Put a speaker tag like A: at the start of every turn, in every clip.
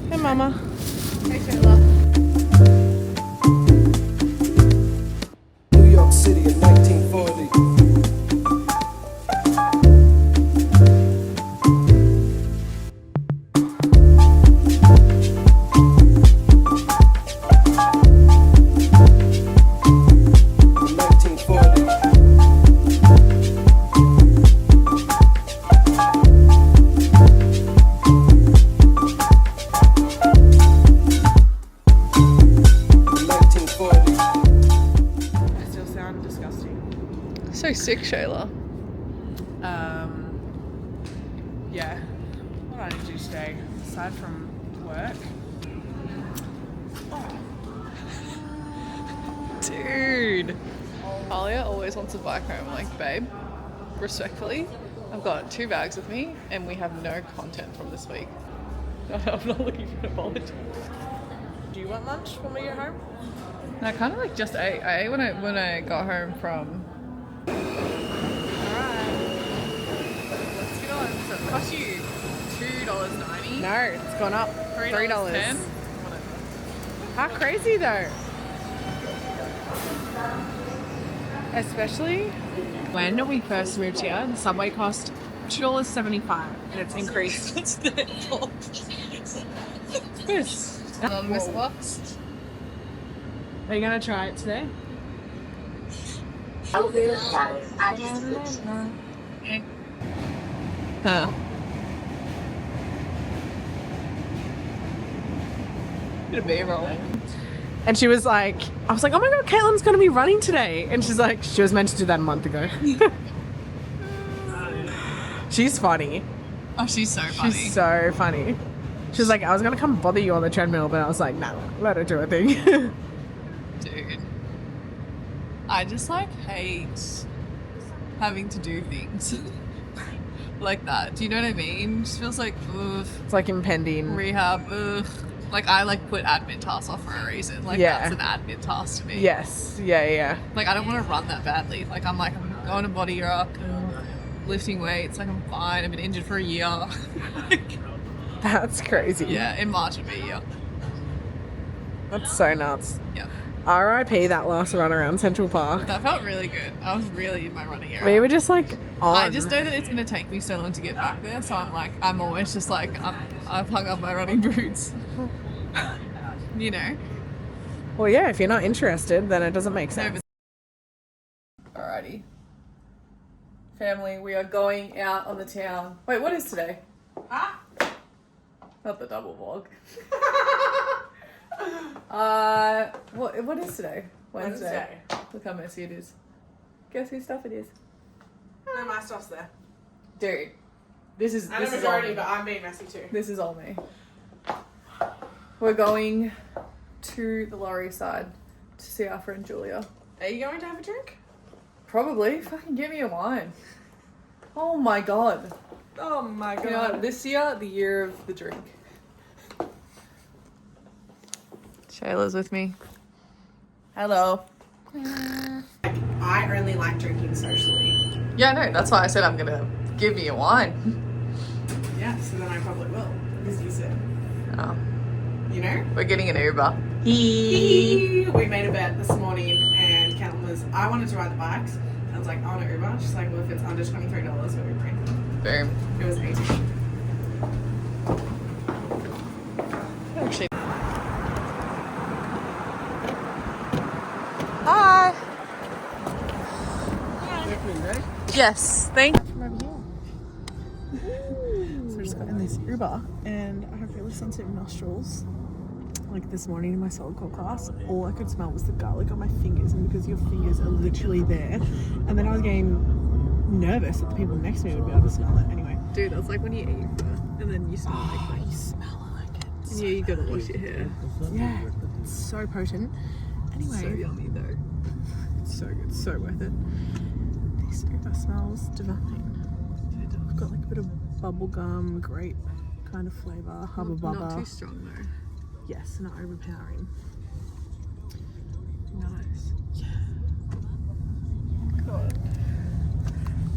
A: Hey, Mama.
B: Hey, Shayla.
C: New York City in 1940.
A: So sick, Shayla.
B: Yeah. What did I do today? Aside from work.
A: Dude. Alia always wants to bike home. Like, babe, respectfully, I've got 2 bags with me and we have no content from this week. I'm not looking for an apology.
B: Do you want lunch when we get home?
A: No, I kind of like just ate. I ate when I got home from.
B: Alright.
A: Let's get on. So it cost you $2.90.
B: No, it's gone up.
A: $3.10.
B: How crazy though. Especially when we first moved here, the subway cost $2.75 and it's increased.
A: What's that for?
B: Yes.
A: Anonymous box.
B: Are you gonna try it today?
A: Huh. Bit of B-roll.
B: And she was like, I was like, oh my god, Caitlin's gonna be running today. And she's like, she was meant to do that a month ago. She's funny.
A: Oh, she's so funny.
B: She's so funny. She was like, I was gonna come bother you on the treadmill, but I was like, no, let her do her thing.
A: Dude. I just like hate having to do things like that. Do you know what I mean? It just feels like, ugh,
B: It's like impending.
A: rehab, ugh. Like, I like put admin tasks off for a reason. Like,
B: Yeah.
A: that's an admin task to me.
B: Yes. Yeah.
A: Like, I don't want to run that badly. Like, I'm going to body rock, lifting weights. Like, I'm fine. I've been injured for a year. Like,
B: That's crazy.
A: yeah, in March it'll be a year.
B: That's so nuts.
A: Yeah.
B: R.I.P. that last run around Central Park.
A: That felt really good. I was really in my running era.
B: We were just like on.
A: I just know that it's going to take me so long to get back there, so I'm always just like, I've hung up my running boots. You know?
B: Well, yeah, if you're not interested, then it doesn't make sense.
A: Alrighty. Family, we are going out on the town. Wait, what is today?
B: Huh?
A: Not the double vlog. What is today? Wednesday. Look how messy it is. Guess whose stuff it is?
B: No, my stuff's there.
A: Dude. This is
B: And a
A: all
B: majority,
A: me.
B: but I'm being messy too.
A: This is all me. We're going to the Lower East Side to see our friend Julia.
B: Are you going to have a drink?
A: Probably. Fucking get me a wine. Oh my god.
B: Oh my god.
A: You know what? This year, the year of the drink. Shayla's with me. Hello.
B: I only like drinking socially.
A: Yeah, no, that's why I said I'm gonna give me a wine.
B: Yeah, so then I probably will. Because you said,
A: Oh,
B: you know?
A: we're getting an Uber.
B: We made a bet this morning and Caitlin was, I wanted to ride the bikes. I was like, I want an Uber. She's like, well, if it's under $23, we're Ubering.
A: Boom.
B: It was 18.
A: Actually.
B: Hi.
A: Yes, thank you.
B: From over here. So I just got in this Uber and I have really sensitive nostrils. Like this morning in my solid core class, all I could smell was the garlic on my fingers, and because your fingers are literally there. And then I was getting nervous that the people next to me would be able to smell it. Anyway.
A: Dude, that's like when you eat and then you smell like
B: You smell like it.
A: and yeah, you gotta wash your hair.
B: Yeah, it's so potent. Anyway.
A: So yummy though. It's so good, so worth it.
B: This Uber smells divine. I've got like a bit of bubblegum, grape kind of flavour, hubba bubba.
A: Not too strong though.
B: Yes, not overpowering.
A: Nice.
B: Yeah. God.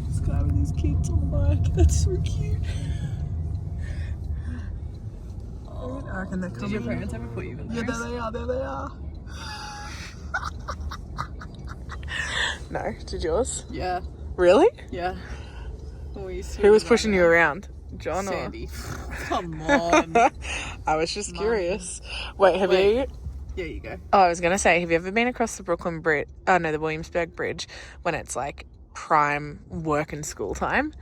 B: This guy with his kids on the bike. That's so cute.
A: Oh,
B: reckon they're coming.
A: Did your parents ever put you in
B: Yeah,
A: those?
B: there they are. There they are. No, did yours?
A: Yeah,
B: Really?
A: yeah. We used to
B: Who was
A: run
B: pushing you around? John or?
A: Sandy. Come on.
B: I was just curious. Wait, have you?
A: Yeah, you go.
B: Oh, I was gonna say, have you ever been across the Brooklyn Bridge? Oh no, the Williamsburg Bridge when it's like prime work and school time.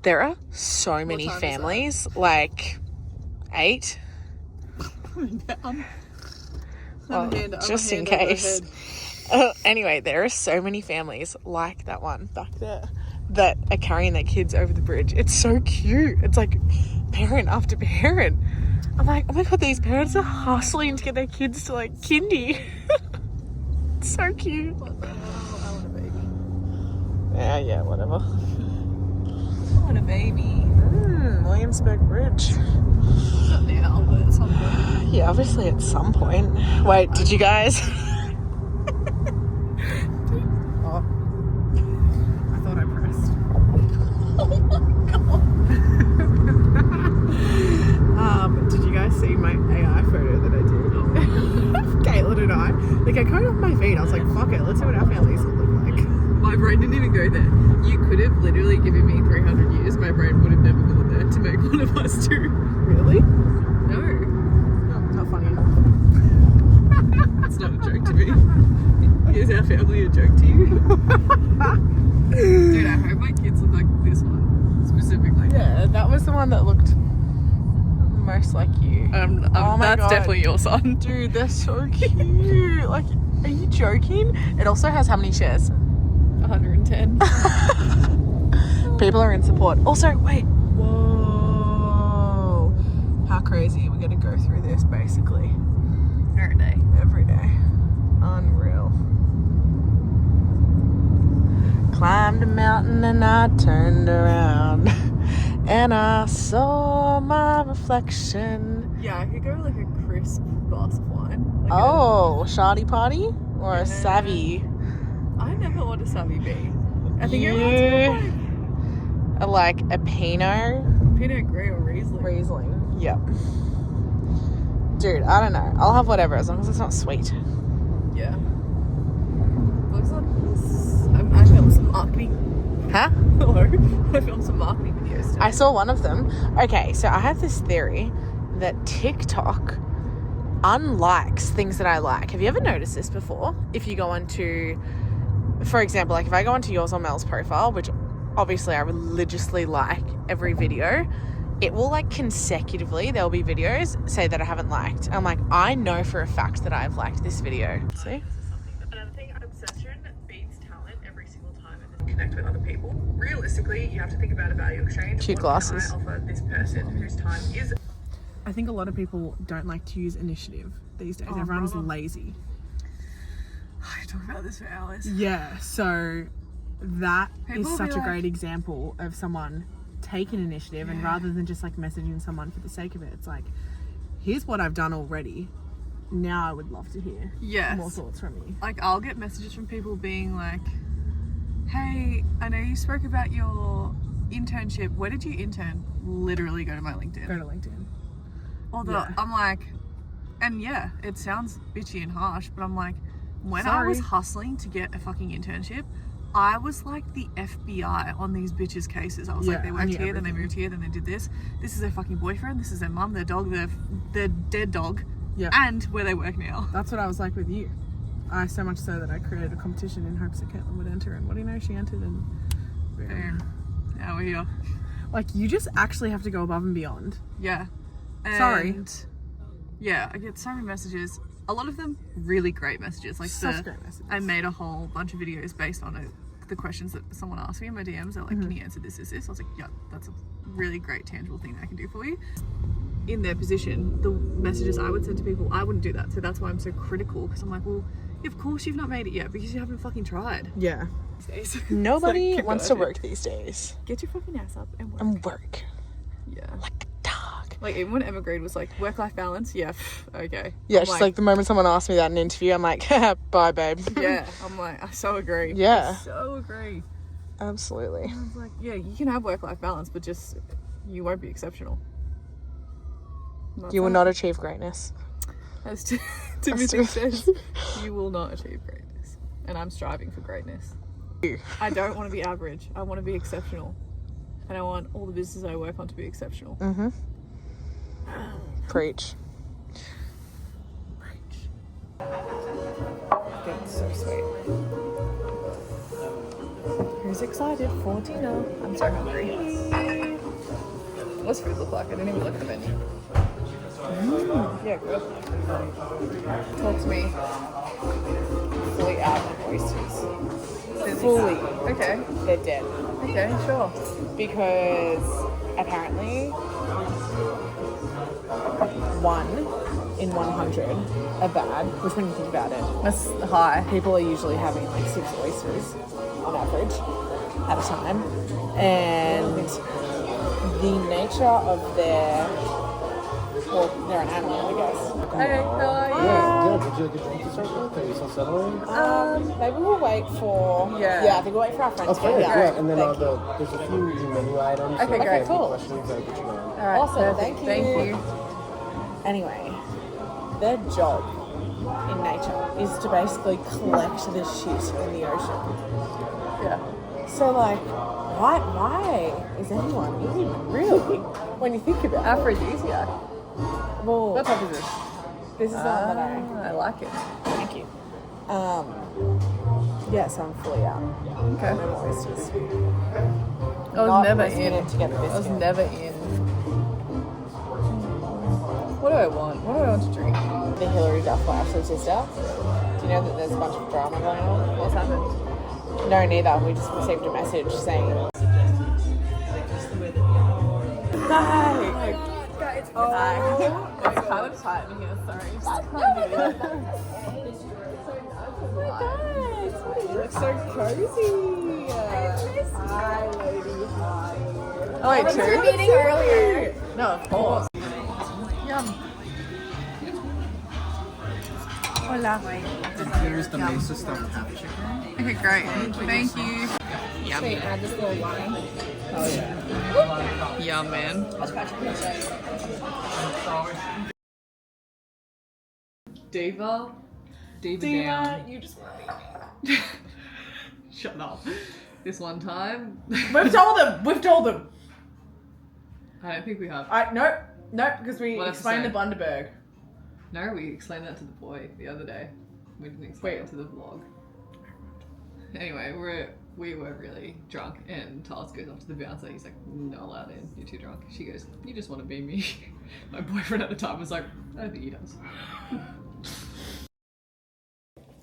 B: There are so many
A: time is
B: families, like 8. Well, just in case. Anyway, there are so many families like that one back there that are carrying their kids over the bridge. It's so cute. It's like parent after parent. I'm like, oh my god, these parents are hustling to get their kids to like kindy. It's so cute.
A: What the hell? I want a baby.
B: Yeah, whatever.
A: I want a baby.
B: Williamsburg Bridge.
A: Not now, but at some point.
B: Yeah, obviously at some point. Wait, did you guys? Oh, I thought I pressed.
A: Oh my god.
B: Did you guys see my AI photo that I did? Caitlin and I. Like, I came off my feet. I was like, fuck it, let's see what our families would look like.
A: My brain didn't even go there. You could have literally given me 300 years. My brain would have never gone there to make one of us two.
B: Really?
A: No.
B: No, not funny enough.
A: It's not a joke to me. Is our family a joke to you? Dude, I hope my kids look like this one. Specifically.
B: Yeah, that was the one that looked most like you. Oh my
A: That's
B: God.
A: definitely your son.
B: Dude, they're so cute. Like, are you joking? It also has how many shares?
A: 110.
B: People are in support. Also, wait. Whoa. How crazy. We're going to go through this basically
A: Every day.
B: every day. Unreal. Climbed a mountain and I turned around and I saw my reflection.
A: Yeah, I could go like a crisp glass of wine. Like
B: Oh, shardy party or a savvy?
A: I never want a savvy bee. I think
B: You-
A: everyone's
B: Like a Pinot
A: like Pinot Grey or Riesling.
B: Riesling. Yep. Dude, I don't know. I'll have whatever as long as it's not sweet.
A: Yeah. Looks like I filmed some marketing.
B: Huh?
A: Hello. I filmed some marketing videos today.
B: I saw one of them. Okay, so I have this theory that TikTok unlikes things that I like. Have you ever noticed this before? If you go onto, for example, like if I go onto yours or Mel's profile, which obviously I religiously like every video, it will like consecutively, there'll be videos say that I haven't liked. I'm like, I know for a fact that I've liked this video. See?
A: Another thing, obsession beats talent every single time and connect with other people. Realistically, you have to think about a value exchange.
B: Cute
A: What
B: glasses.
A: can I offer this person whose time is...
B: I think a lot of people don't like to use initiative these days. Everyone's
A: brother.
B: lazy.
A: I talk about this for hours.
B: Yeah, so that
A: People
B: is
A: will
B: such
A: be
B: a
A: like-
B: great example of someone taking initiative and rather than just like messaging someone for the sake of it, it's like, here's what I've done already. Now I would love to hear
A: Yes.
B: more thoughts from you.
A: Like, I'll get messages from people being like, hey, I know you spoke about your internship. Where did you intern? Literally go to my LinkedIn.
B: Go to LinkedIn.
A: Although
B: Yeah.
A: I'm like, and yeah, it sounds bitchy and harsh, but I'm like, when I
B: Sorry.
A: was hustling to get a fucking internship, I was like the FBI on these bitches' cases. I was
B: Yeah,
A: like, they
B: I
A: worked
B: knew
A: here, then they
B: everything.
A: moved here, then they did this. This is their fucking boyfriend. This is their mum, their dog, their dead dog,
B: Yeah.
A: and where they work now.
B: That's what I was like with you. I so much so that I created a competition in hopes that Caitlin would enter, and what do you know, she entered, and boom.
A: Boom. Now we're here.
B: Like, you just actually have to go above and beyond.
A: Yeah.
B: Sorry.
A: And yeah, I get so many messages. A lot of them really great messages. Like
B: Such great messages.
A: I made a whole bunch of videos based on it. The questions that someone asked me in my DMs. They're like, can you answer this, this, this? I was like, yeah, that's a really great tangible thing I can do for you. In their position, the messages I would send to people, I wouldn't do that. So that's why I'm so critical, because I'm like, well, of course you've not made it yet because you haven't fucking tried.
B: Yeah.
A: These days.
B: Nobody
A: It's like,
B: wants to
A: God,
B: work these days.
A: Get your fucking ass up and work.
B: And work.
A: Yeah.
B: Like a dog.
A: Like, even when Emigrade was like, work-life balance, yeah, okay.
B: Yeah,
A: I'm
B: just like the moment someone asked me that in an interview, I'm like, bye, babe.
A: yeah, I'm like, I so agree.
B: Yeah.
A: I so agree.
B: Absolutely.
A: I was like, yeah, you can have work-life balance, but just, you won't be exceptional.
B: You will not achieve greatness.
A: As Timothy says, you will not achieve greatness. And I'm striving for greatness. I don't want to be average. I want to be exceptional. And I want all the businesses I work on to be exceptional.
B: Mm-hmm. Preach. That's so sweet.
A: Who's excited for dinner? I'm so hungry. What's food look like? I didn't even look at the menu. Yeah, good. Talk to me.
B: Fully out of oysters.
A: Fully. Okay.
B: They're dead.
A: Okay, sure.
B: Because apparently 1 in 100 are bad, which when you think about it,
A: That's high.
B: people are usually having like 6 oysters on average at a time. And the nature of their, well, they're an animal, I guess.
A: Hey, how are you?
D: Yeah, good. Would you like a drink to start with? Are you still settling?
B: Maybe we'll wait for, I think we'll wait for our friends
D: Okay,
B: to get
D: yeah,
B: out.
D: and then
B: Thank you.
D: there's a few menu items.
A: Okay,
D: so if you
A: great,
D: have
B: cool.
D: any questions, I'll get you on.
A: All right,
B: Awesome,
A: perfect.
B: thank you.
A: Thank you.
B: Anyway, their job in nature is to basically collect the shit in the ocean.
A: Yeah.
B: So like, why is anyone even really, when you think about it?
A: Aphrodisiac.
B: Well,
A: What type is this?
B: this is the one that
A: I like it.
B: thank you. Yeah, so I'm fully out.
A: Okay.
B: No more oysters.
A: I was
B: Not
A: never
B: risking
A: in.
B: it to get a
A: I was
B: biscuit.
A: never in. What do I want? What do I want to drink?
B: The Hillary Duff by Ashley's sister. Do you know that there's a bunch of drama going on?
A: What's happened?
B: No, neither. We just received a message saying. Hi.
A: Hi. It's kind of tight in here, sorry.
B: You look so cozy. Hi, lady. Hi.
A: Oh, wait,
E: We were
A: two?
E: meeting earlier.
A: No, of course. Yum. Hola.
D: Here's the Mesa stuffed half chicken.
A: Okay, great. Thank you. Yum.
B: Add this little wine.
A: Yum, man. Diva down.
B: You just want
A: Shut up. This one time.
B: We've told them.
A: I don't think we have.
B: Nope, because we
A: What
B: explained the
A: episode?
B: Bundaberg.
A: No, we explained that to the boy the other day. We didn't explain it to the vlog. Anyway, we were really drunk, and Talis goes up to the bouncer. He's like, "Not allowed in. You're too drunk." She goes, "You just want to be me." My boyfriend at the time was like, "I don't think he does."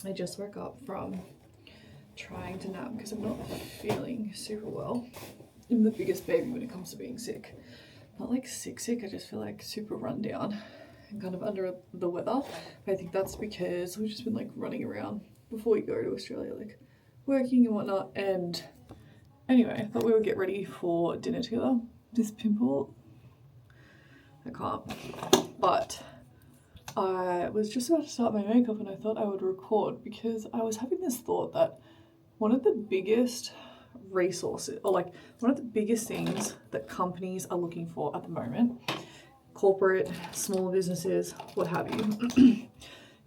A: I just woke up from trying to nap because I'm not feeling super well. I'm the biggest baby when it comes to being sick. Not like sick, I just feel like super run down and kind of under the weather. But I think that's because we've just been like running around before we go to Australia, like working and whatnot. And anyway, I thought we would get ready for dinner together. This pimple, I can't. But I was just about to start my makeup and I thought I would record because I was having this thought that one of the biggest resources, or like one of the biggest things that companies are looking for at the moment, corporate, smaller businesses, what have you,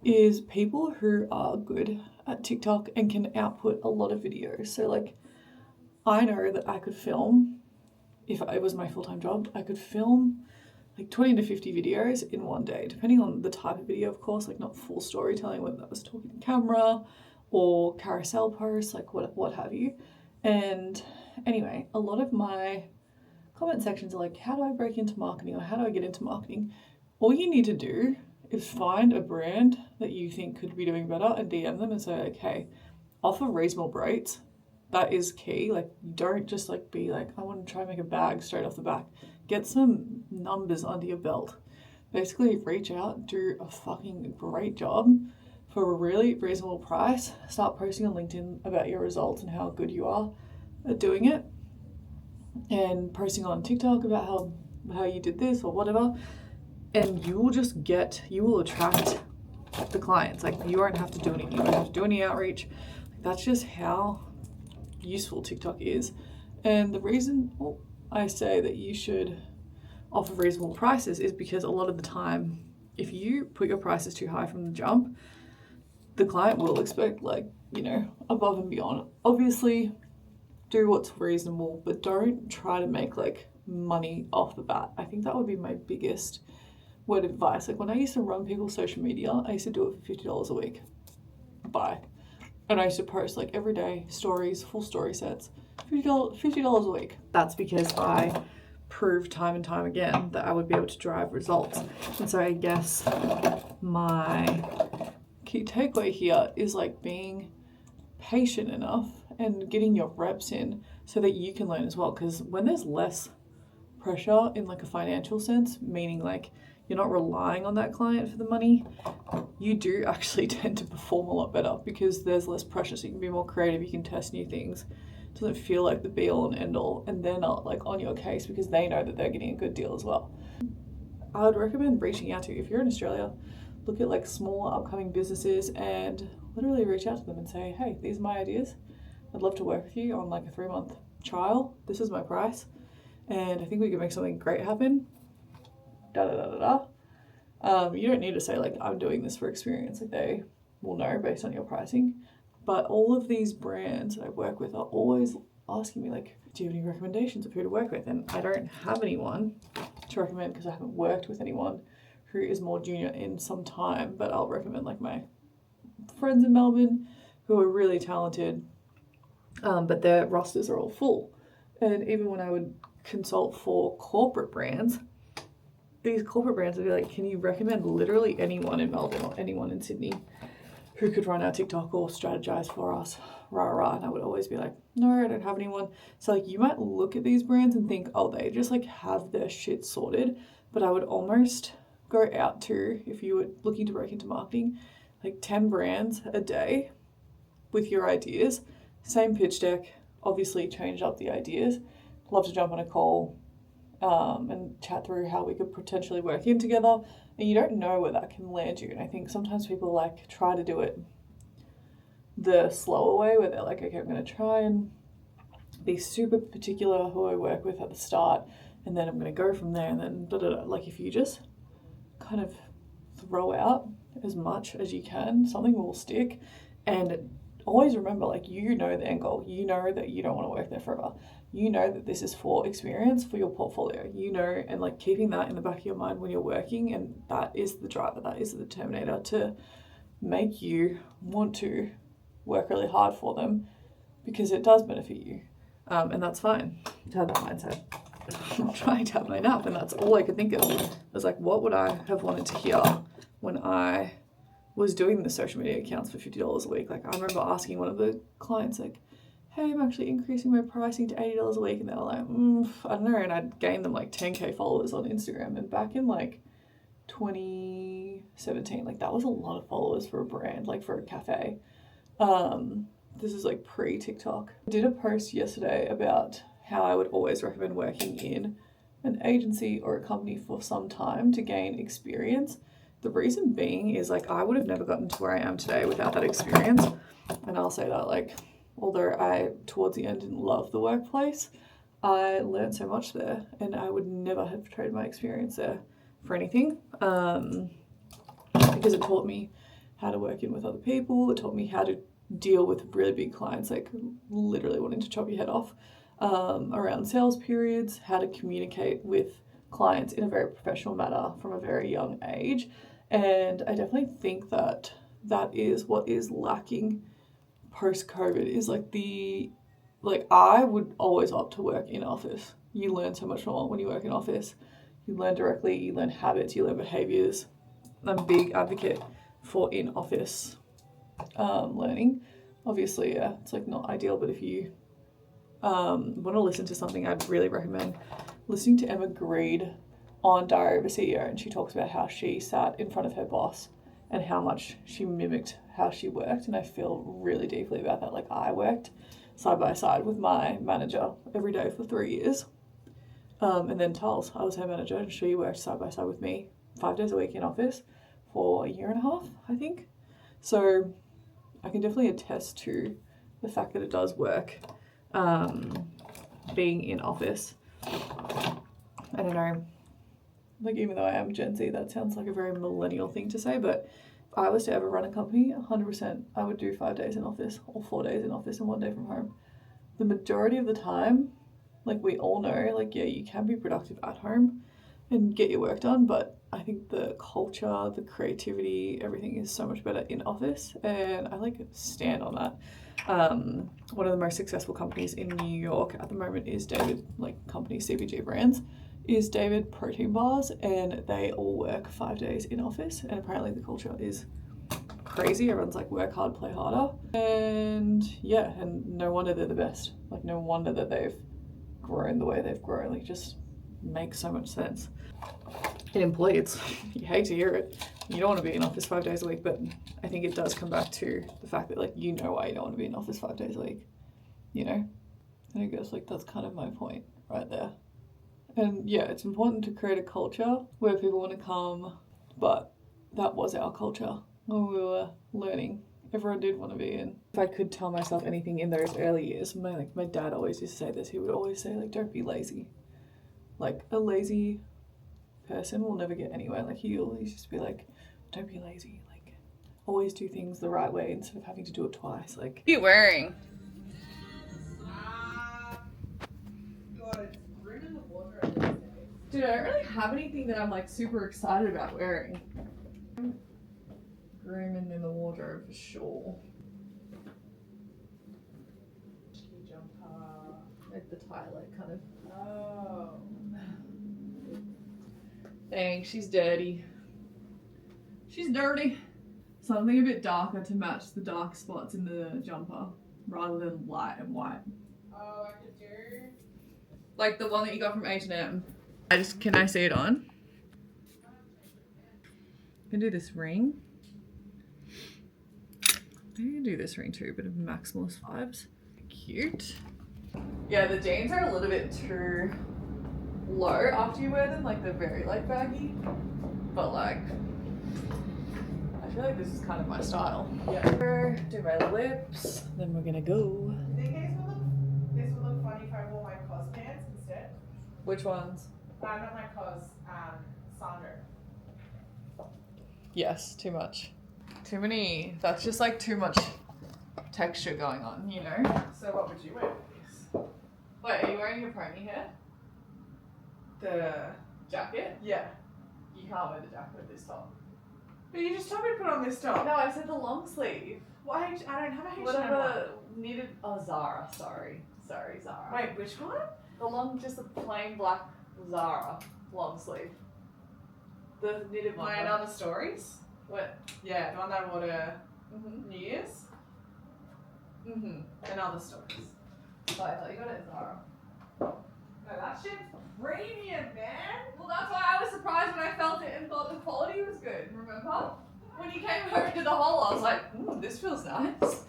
A: is people who are good at TikTok and can output a lot of videos. So like, I know that I could film, if it was my full-time job, I could film like 20 to 50 videos in one day, depending on the type of video, of course, like not full storytelling, whether that was talking to camera or carousel posts, like what have you. And anyway, a lot of my comment sections are like, how do I break into marketing, or how do I get into marketing? All you need to do is find a brand that you think could be doing better and DM them and say, okay, offer reasonable rates. That is key. Like, don't just like be like, I want to try and make a bag straight off the back. Get some numbers under your belt. Basically reach out, do a fucking great job for a really reasonable price. Start posting on LinkedIn about your results and how good you are at doing it. And posting on TikTok about how you did this or whatever. And you will attract the clients. Like, you won't have to do anything. You won't have to do any outreach. That's just how useful TikTok is. And the reason I say that you should offer reasonable prices is because a lot of the time, if you put your prices too high from the jump, the client will expect, like, you know, above and beyond. Obviously, do what's reasonable, but don't try to make like money off the bat. I think that would be my biggest word of advice. Like when I used to run people's social media, I used to do it for $50 a week. Bye. And I used to post like every day stories, full story sets, $50 a week. That's because I proved time and time again that I would be able to drive results. And so I guess my key takeaway here is like being patient enough and getting your reps in so that you can learn as well. Because when there's less pressure in like a financial sense, meaning like you're not relying on that client for the money, you do actually tend to perform a lot better because there's less pressure, so you can be more creative, you can test new things. It doesn't feel like the be all and end all, and they're not like on your case because they know that they're getting a good deal as well. I would recommend reaching out to, if you're in Australia, look at like smaller upcoming businesses and literally reach out to them and say, hey, these are my ideas. I'd love to work with you on like a 3-month trial. This is my price. And I think we can make something great happen. Da da da da da. You don't need to say like, I'm doing this for experience. Like they will know based on your pricing. But all of these brands that I work with are always asking me like, do you have any recommendations of who to work with? And I don't have anyone to recommend because I haven't worked with anyone who is more junior in some time. But I'll recommend like my friends in Melbourne who are really talented, but their rosters are all full. And even when I would consult for corporate brands, these corporate brands would be like, can you recommend literally anyone in Melbourne or anyone in Sydney who could run our TikTok or strategize for us, rah rah. And I would always be like, no, I don't have anyone. So like you might look at these brands and think, oh, they just like have their shit sorted. But I would almost go out to, if you were looking to break into marketing, like 10 brands a day with your ideas, same pitch deck, obviously change up the ideas. Love to jump on a call and chat through how we could potentially work in together. And you don't know where that can land you. And I think sometimes people like try to do it the slower way where they're like, okay, I'm going to try and be super particular who I work with at the start, and then I'm going to go from there, and then da da da. Like if you just kind of throw out as much as you can, something will stick. And always remember, like, you know the end goal. You know that you don't want to work there forever. You know that this is for experience, for your portfolio. You know, and like keeping that in the back of your mind when you're working, and that is the driver, that is the determinator to make you want to work really hard for them because it does benefit you. And that's fine to have that mindset. I'm trying to have my nap, and that's all I could think of. I was like, what would I have wanted to hear when I was doing the social media accounts for $50 a week? Like I remember asking one of the clients like, hey, I'm actually increasing my pricing to $80 a week. And they were like, I don't know. And I'd gained them like 10K followers on Instagram. And back in like 2017, like that was a lot of followers for a brand, like for a cafe. This is like pre-TikTok. I did a post yesterday about how I would always recommend working in an agency or a company for some time to gain experience. The reason being is like I would have never gotten to where I am today without that experience. And I'll say that like, although I towards the end didn't love the workplace, I learned so much there, and I would never have traded my experience there for anything, because it taught me how to work in with other people. It taught me how to deal with really big clients, like literally wanting to chop your head off, around sales periods, how to communicate with clients in a very professional manner from a very young age. And I definitely think that that is what is lacking post-COVID, is like I would always opt to work in office. You learn so much more when you work in office. You learn directly, you learn habits, you learn behaviors. I'm a big advocate for in-office learning. Obviously, yeah, it's like not ideal, but if you want to listen to something, I'd really recommend listening to Emma Greed on Diary of a CEO, and she talks about how she sat in front of her boss and how much she mimicked how she worked. And I feel really deeply about that. Like I worked side by side with my manager every day for 3 years. And then Tals, I was her manager, and she worked side by side with me 5 days a week in office for 1.5 years, I think. So I can definitely attest to the fact that it does work, being in office. I don't know. like even though I am Gen Z, that sounds like a very millennial thing to say, but if I was to ever run a company, 100% I would do 5 days in office or 4 days in office and 1 day from home. The majority of the time, like we all know, like yeah, you can be productive at home and get your work done, but I think the culture, the creativity, everything is so much better in office, and I like stand on that. One of the most successful companies in New York at the moment is David, like company CPG brands, is David protein bars, and they all work 5 days in office, and apparently the culture is crazy. Everyone's like work hard, play harder, and yeah, and no wonder they're the best. Like no wonder that they've grown the way they've grown. Like just makes so much sense. An employee, it's you hate to hear it. You don't want to be in office 5 days a week, but I think it does come back to the fact that like you know why you don't want to be in office 5 days a week. You know? And I guess like that's kind of my point right there. And yeah, it's important to create a culture where people want to come, but that was our culture when we were learning. Everyone did want to be in. If I could tell myself anything in those early years, my dad always used to say this. He would always say like, don't be lazy. Like a lazy person will never get anywhere. Like he always used to be like, don't be lazy. Like always do things the right way instead of having to do it twice. Like, what are you wearing? Dude, I don't really have anything that I'm like super excited about wearing. Grooming in the wardrobe for sure. Jumper. Like the tie, like kind of. Oh. Dang, she's dirty. She's dirty. Something a bit darker to match the dark spots in the jumper rather than light and white. Oh, I could do. Like the one that you got from H&M. Can I see it on? I can do this ring. I can do this ring too, a bit of maximalist vibes. Cute. Yeah, the jeans are a little bit too low after you wear them, like they're very like baggy. But like, I feel like this is kind of my style. Yeah. Do my lips, then we're gonna go.
B: I think this would look funny if I wore my cos pants instead.
A: Which ones?
B: Not my cos, Sandra.
A: Yes, too much. Too many, that's just like too much texture going on, you know?
B: So what would you wear with this?
A: Wait, are you wearing your pony hair?
B: The
A: Jacket?
B: yeah.
A: You can't wear the jacket with this top.
B: But you just told me to put on this top.
A: No, I said the long sleeve.
B: Why? I don't have a H&M
A: Whatever needed. Oh, Zara. Sorry, Zara.
B: Wait, which one?
A: The long, just a plain black Zara long sleeve. The knitted one.
B: My Another Stories?
A: What?
B: Yeah, the one that I wore to
A: Mhm.
B: New Year's.
A: Mhm.
B: And Other Stories.
A: Oh, I thought you got it at Zara.
B: No, that shit's premium, man.
A: Well, that's why I was surprised when I felt it and thought the quality was good. Remember? When you came home to the haul, I was like, this feels nice.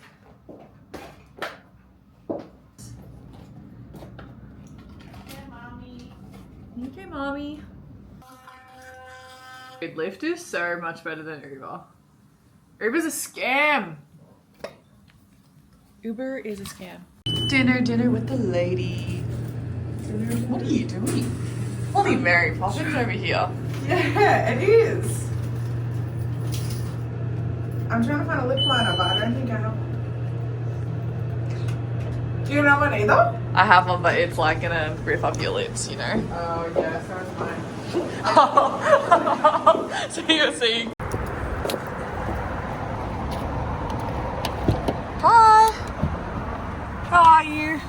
A: Okay, mommy. Lyft is so much better than Uber. Uber's a scam. Uber is a scam. Dinner with the lady. What are you doing? Holy Mary Poppins over here.
B: Yeah, it is. I'm trying to find a lip liner, but I don't think I have one. Do you know one either?
A: I have one, but it's like gonna rip up your lips, you know?
B: Oh, yeah, so is mine.
A: So you're seeing. Hi! How are you?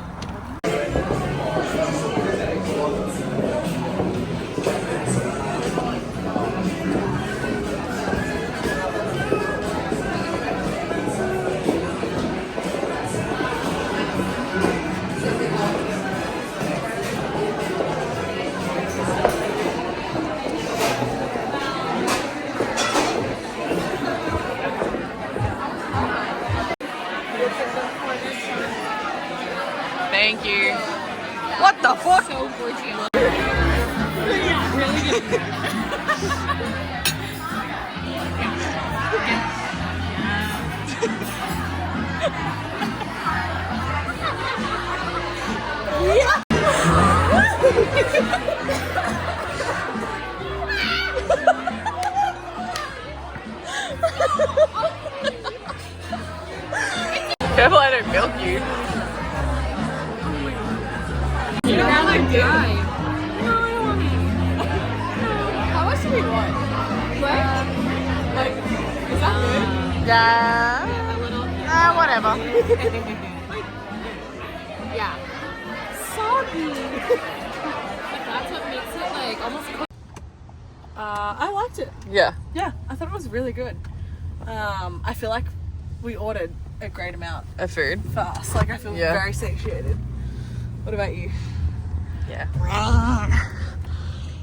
A: Thank you. What the fuck? So yeah, really good. Careful I don't milk you. You don't want to do. How much do we want? Like, is that good? Yeah. A little. Whatever.
E: Yeah.
B: Soggy.
E: That's what makes it like almost cooked.
B: I liked it.
A: Yeah.
B: Yeah, I thought it was really good. I feel like we ordered a great amount
A: A food.
B: for us. Like, I feel
A: Yeah.
B: very satiated. What about you?
A: Yeah.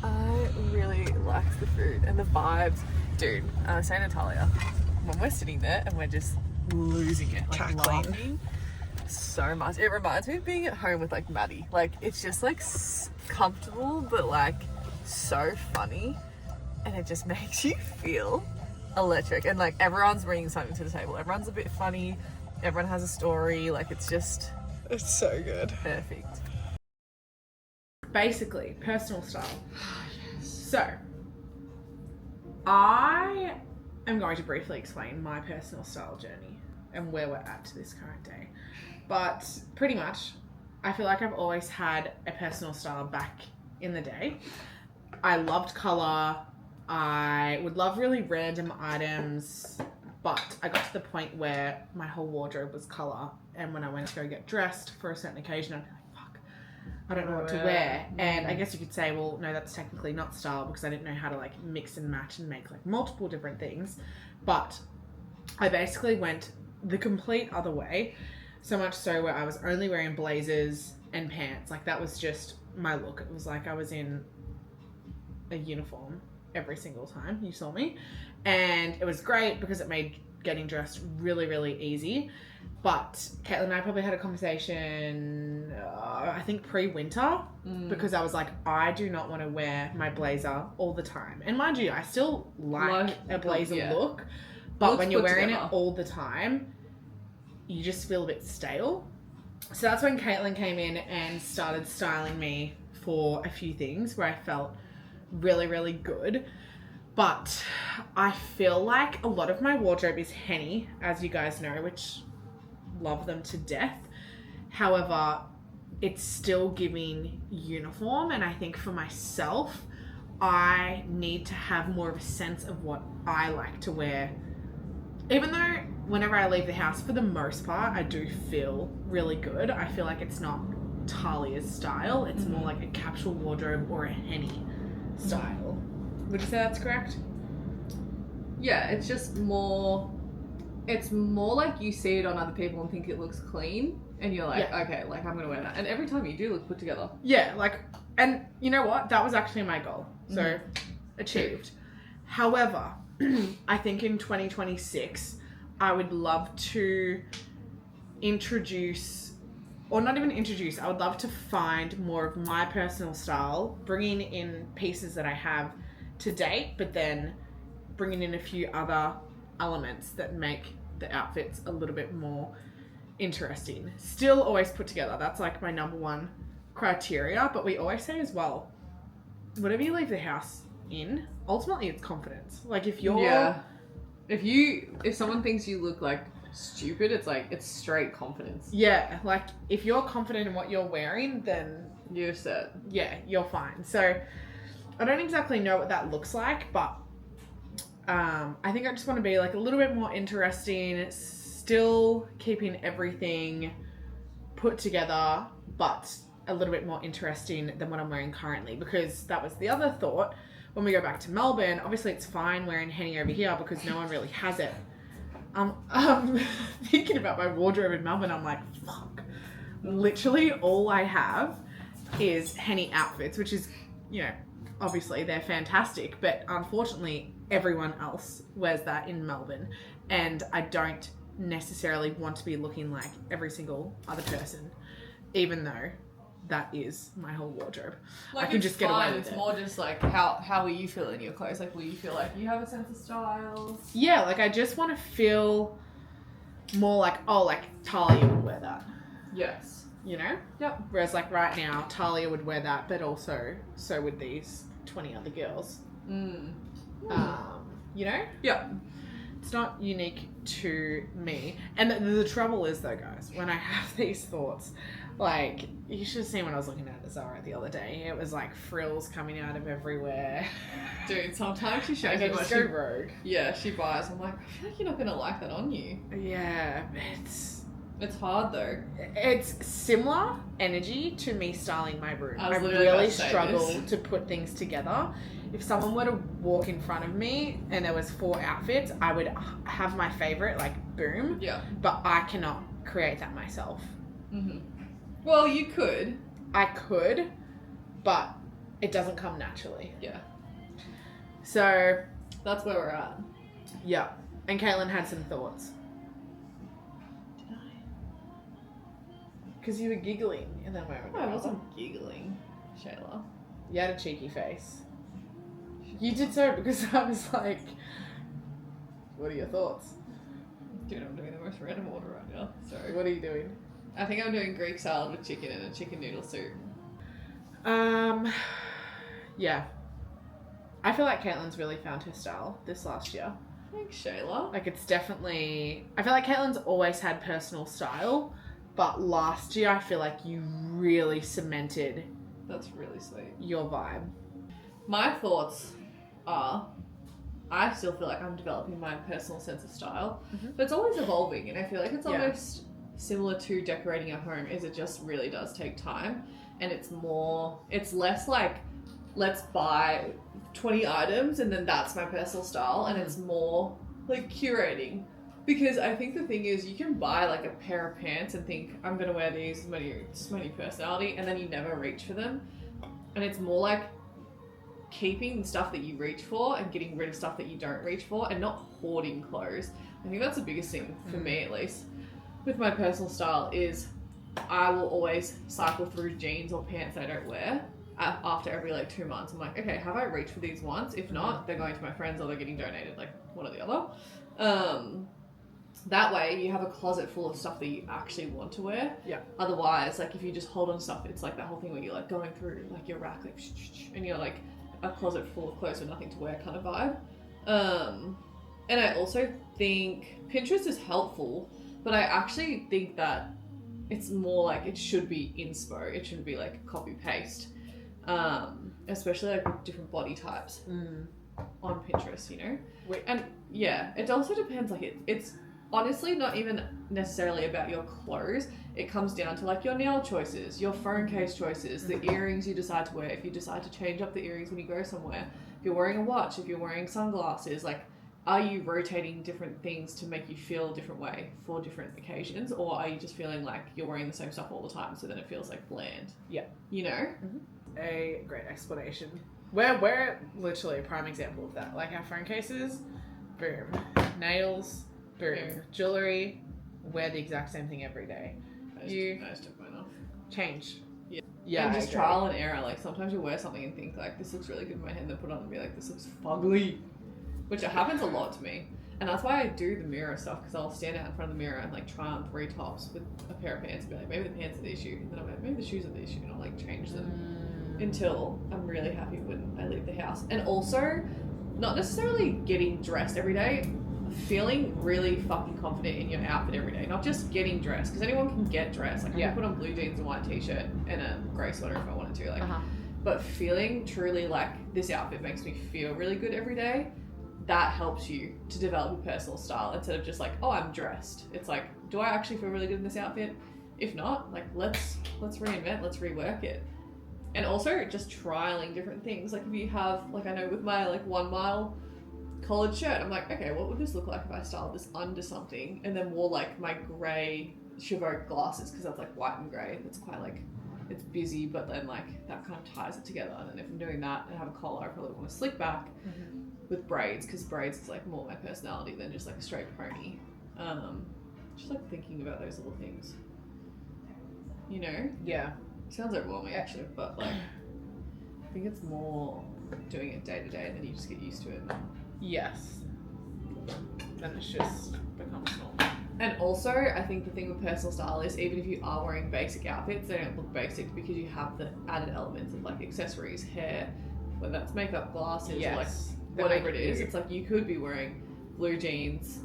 A: I really liked the food and the vibes. Dude, I was saying to Talia, when we're sitting there and we're just losing it, like
B: Cackling.
A: laughing so much. It reminds me of being at home with like Maddie. Like, it's just like comfortable, but like so funny. And it just makes you feel electric. And like everyone's bringing something to the table. Everyone's a bit funny. Everyone has a story. Like, it's just
B: It's so good.
A: perfect.
F: Basically, personal style. So, I am going to briefly explain my personal style journey and where we're at to this current day. But pretty much, I feel like I've always had a personal style back in the day. I loved colour. I would love really random items, but I got to the point where my whole wardrobe was colour. And when I went to go get dressed for a certain occasion, I'd be like, fuck, I don't know what to wear. And I guess you could say, well, no, that's technically not style because I didn't know how to like mix and match and make like multiple different things. But I basically went the complete other way. So much so where I was only wearing blazers and pants. Like, that was just my look. It was like I was in a uniform every single time you saw me. And it was great because it made getting dressed really, really easy. But Caitlin and I probably had a conversation, I think pre-winter, because I was like, I do not want to wear my blazer all the time. And mind you, I still like a blazer look, but
A: Looks
F: when you're
A: put
F: wearing
A: together.
F: it all the time, you just feel a bit stale. So that's when Caitlin came in and started styling me for a few things where I felt really, really good. But I feel like a lot of my wardrobe is Henny, as you guys know, which love them to death. However, it's still giving uniform, and I think for myself, I need to have more of a sense of what I like to wear. Even though whenever I leave the house, for the most part, I do feel really good. I feel like it's not Talia's style. It's more like a capsule wardrobe or a Henny style. Would you say that's correct?
A: Yeah, it's just more. It's more like you see it on other people and think it looks clean, and you're like, okay, like I'm gonna wear that. And every time you do look put together.
F: Yeah, like, and you know what? That was actually my goal. So, achieved. However, I think in 2026, I would love to introduce, or not even introduce, I would love to find more of my personal style, bringing in pieces that I have to date, but then bringing in a few other elements that make the outfits a little bit more interesting. Still always put together. That's like my number one criteria. But we always say as well, whatever you leave the house in, ultimately it's confidence. Like, if you're
A: if someone thinks you look like stupid, it's like, it's straight confidence.
F: like, if you're confident in what you're wearing, then
A: You're set.
F: yeah, you're fine. So I don't exactly know what that looks like, but I think I just want to be like a little bit more interesting, still keeping everything put together, but a little bit more interesting than what I'm wearing currently, because that was the other thought. When we go back to Melbourne, obviously it's fine wearing Henny over here because no one really has it. Thinking about my wardrobe in Melbourne, I'm like, fuck. Literally all I have is Henny outfits, which is, you know, obviously they're fantastic, but unfortunately everyone else wears that in Melbourne, and I don't necessarily want to be looking like every single other person, even though that is my whole wardrobe.
A: Like,
F: I can just get away with
A: it's
F: it.
A: more just like, how will you feel in your clothes? Like, will you feel like you have a sense of style?
F: Yeah, like I just want to feel more like, oh, like Talia would wear that,
A: Yes.
F: you know?
A: Yep.
F: Whereas like right now, Talia would wear that, but also so would these 20 other girls. You know?
A: Yep.
F: It's not unique to me. And the trouble is, though, guys, when I have these thoughts, like, you should have seen when I was looking at Zara the other day. It was like frills coming out of everywhere.
A: Dude, sometimes she shows
F: I
A: me
F: just
A: what
F: go
A: she,
F: rogue.
A: yeah, she buys. I'm like, I feel like you're not gonna like that on you.
F: Yeah,
A: It's hard though.
F: it's similar energy to me styling my room.
A: I
F: I
A: was literally about
F: really
A: to say
F: struggle
A: this.
F: to put things together. If someone were to walk in front of me and there was 4 outfits, I would have my favorite, like, boom.
A: Yeah.
F: But I cannot create that myself.
A: Mm-hmm. Well, you could.
F: I could, but it doesn't come naturally.
A: Yeah.
F: So,
A: That's where we're at.
F: yeah. And Caitlin had some thoughts.
A: Did I?
F: Because you were giggling in that moment.
A: I wasn't giggling, Shayla.
F: You had a cheeky face. You did so because I was like, what are your thoughts?
A: Dude, I'm doing the most random order right now. Sorry.
F: What are you doing?
A: I think I'm doing Greek salad with chicken and a chicken noodle soup.
F: Yeah. I feel like Caitlin's really found her style this last year.
A: Thanks, Shayla.
F: Like, it's definitely... I feel like Caitlin's always had personal style, but last year I feel like you really cemented
A: That's really sweet.
F: your vibe.
A: My thoughts are, I still feel like I'm developing my personal sense of style, but it's always evolving, and I feel like it's
F: Yeah.
A: almost similar to decorating a home, is it just really does take time, and it's less like, let's buy 20 items and then that's my personal style, and it's more like curating. Because I think the thing is, you can buy like a pair of pants and think, I'm gonna wear these, it's my new personality, and then you never reach for them. And it's more like keeping the stuff that you reach for and getting rid of stuff that you don't reach for, and not hoarding clothes. I think that's the biggest thing for me, at least, with my personal style, is I will always cycle through jeans or pants I don't wear after every like 2 months. I'm like, okay, have I reached for these once? If not, they're going to my friends or they're getting donated, like one or the other. That way you have a closet full of stuff that you actually want to wear.
F: Yeah.
A: Otherwise, like, if you just hold on stuff, it's like that whole thing where you're like going through like your rack, like, and you're like a closet full of clothes with nothing to wear kind of vibe. And I also think Pinterest is helpful, but I actually think that it's more like it should be inspo. It shouldn't be like copy paste. Especially like with different body types on Pinterest, you know? And yeah, it also depends, like it's honestly not even necessarily about your clothes. It comes down to like your nail choices, your phone case choices, the earrings you decide to wear, if you decide to change up the earrings when you go somewhere, if you're wearing a watch, if you're wearing sunglasses, like, are you rotating different things to make you feel a different way for different occasions, or are you just feeling like you're wearing the same stuff all the time, so then it feels like bland?
F: Yeah.
A: You know?
F: A great explanation. We're literally a prime example of that. Like, our phone cases, boom. Nails, boom. Jewelry, wear the exact same thing every day.
A: I just took mine off.
F: Change.
A: Yeah.
F: Yeah.
A: And
F: I
A: just
F: agree.
A: trial and error. Like, sometimes you wear something and think like, this looks really good in my head, and then put it on and be like, this looks fugly. Which happens a lot to me. And that's why I do the mirror stuff, because I'll stand out in front of the mirror and like try on 3 tops with a pair of pants and be like, maybe the pants are the issue. And then I'm like, maybe the shoes are the issue, and I'll like change them until I'm really happy when I leave the house. And also, not necessarily getting dressed every day, feeling really fucking confident in your outfit every day. Not just getting dressed, because anyone can get dressed. Like, I can put on blue jeans and white t-shirt and a grey sweater if I wanted to. Like, but feeling truly like this outfit makes me feel really good every day, that helps you to develop a personal style instead of just like, oh, I'm dressed. It's like, do I actually feel really good in this outfit? If not, like, let's reinvent, let's rework it. And also just trialing different things. Like, if you have, like, I know with my like 1 mile collared shirt, I'm like, okay, what would this look like if I styled this under something and then wore like my grey Chevaux glasses, because that's like white and grey. It's quite like, it's busy, but then like that kind of ties it together. And then if I'm doing that and have a collar, I probably want to slick back with braids, because braids is like more my personality than just like a straight pony. Just like thinking about those little things, you know?
F: Yeah.
A: Sounds overwhelming actually, but like, I think it's more doing it day to day, and then you just get used to it.
F: Yes. Then it's just becomes normal.
A: And also, I think the thing with personal style is, even if you are wearing basic outfits, they don't look basic because you have the added elements of like accessories, hair, whether that's makeup, glasses, or like
F: Yes.
A: whatever it is. It's like you could be wearing blue jeans,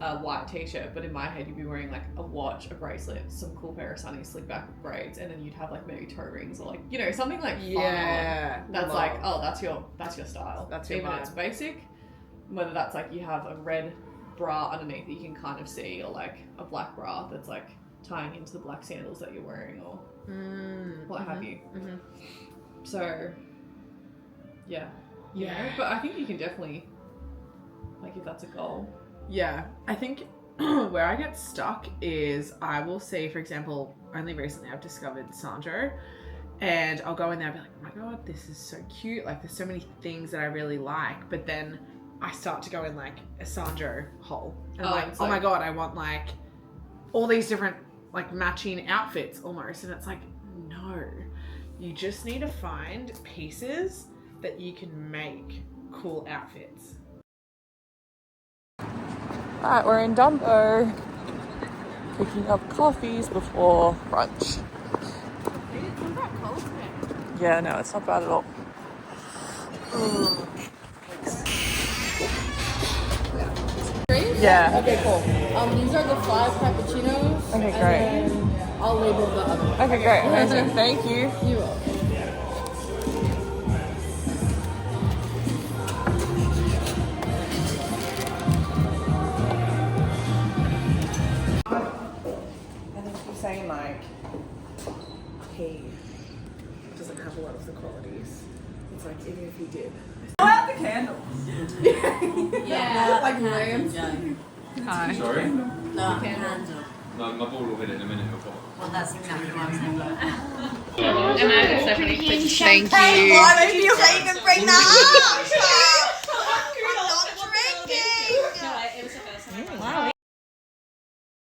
A: a white t-shirt, but in my head you'd be wearing like a watch, a bracelet, some cool pair of sunnies, slick back with braids, and then you'd have like maybe toe rings or like, you know, something like fun.
F: Yeah.
A: That's like, oh, that's your style.
F: That's your
A: even
F: vibe.
A: it's basic, whether that's like you have a red bra underneath that you can kind of see, or like a black bra that's like tying into the black sandals that you're wearing, or what have you. So yeah, you know, but I think you can definitely, like, if that's a goal.
F: Yeah, I think where I get stuck is I will see, for example, only recently I've discovered Sandro, and I'll go in there and be like, oh my god, this is so cute. Like, there's so many things that I really like, but then I start to go in like a Sandro hole. And I'm like, oh my god, I want like all these different like matching outfits almost. And it's like, no, you just need to find pieces that you can make cool outfits.
A: Right, we're in Dumbo, picking up coffees before brunch. Yeah, no, it's not bad at all. Yeah.
E: Okay, cool. These are the 5 cappuccinos.
A: Okay, great.
E: And then I'll label the other one.
A: Okay, great. Amazing. Thank you.
E: You will.
B: I think you're saying like he doesn't have a lot of the qualities. It's like even if he did.
E: Yeah.
B: Like lamps.
A: Hi.
G: Sorry?
H: No, hands up.
G: No, my ball will hit it in a minute.
H: Well, that's exactly what I was saying.
A: Emma, Stephanie, thank you.
H: Why did you say you can bring that up? I'm not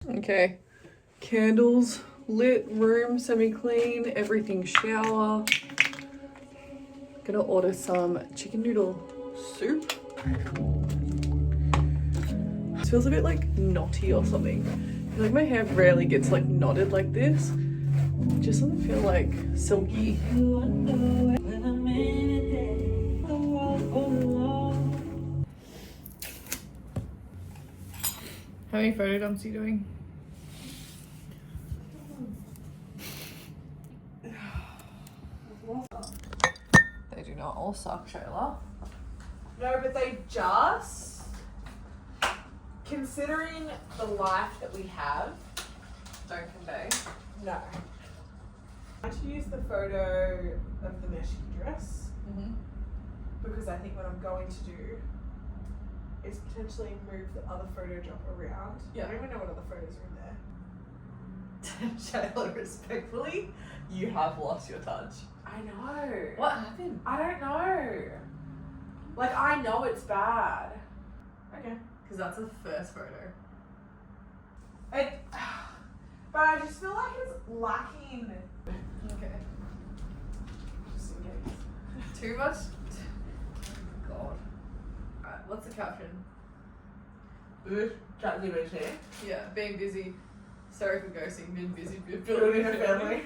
H: drinking.
A: Okay. Candles, lit, room semi-clean, everything shower. Gonna order some chicken noodle soup. This feels a bit like knotty or something. I feel like my hair rarely gets like knotted like this. It just doesn't feel like silky. How many photo dumps are you doing? They do not all suck, Shayla.
F: No, but they just, considering the life that we have,
A: Don't convey.
F: no. I want to use the photo of the mesh dress because I think what I'm going to do is potentially move the other photo drop around.
A: Yeah.
F: I don't even know what other photos are in there.
A: Shayla, respectfully, you have lost your touch.
F: I know.
A: What happened?
F: I don't know. Like, I know it's bad. Okay.
A: Because that's the first photo.
F: It, but I just feel like it's lacking.
A: Okay.
F: Just in case.
A: Too much? God. Alright, what's the caption?
F: ChatGPT.
A: Yeah, being busy. Sorry for ghosting, been busy
F: Building a family.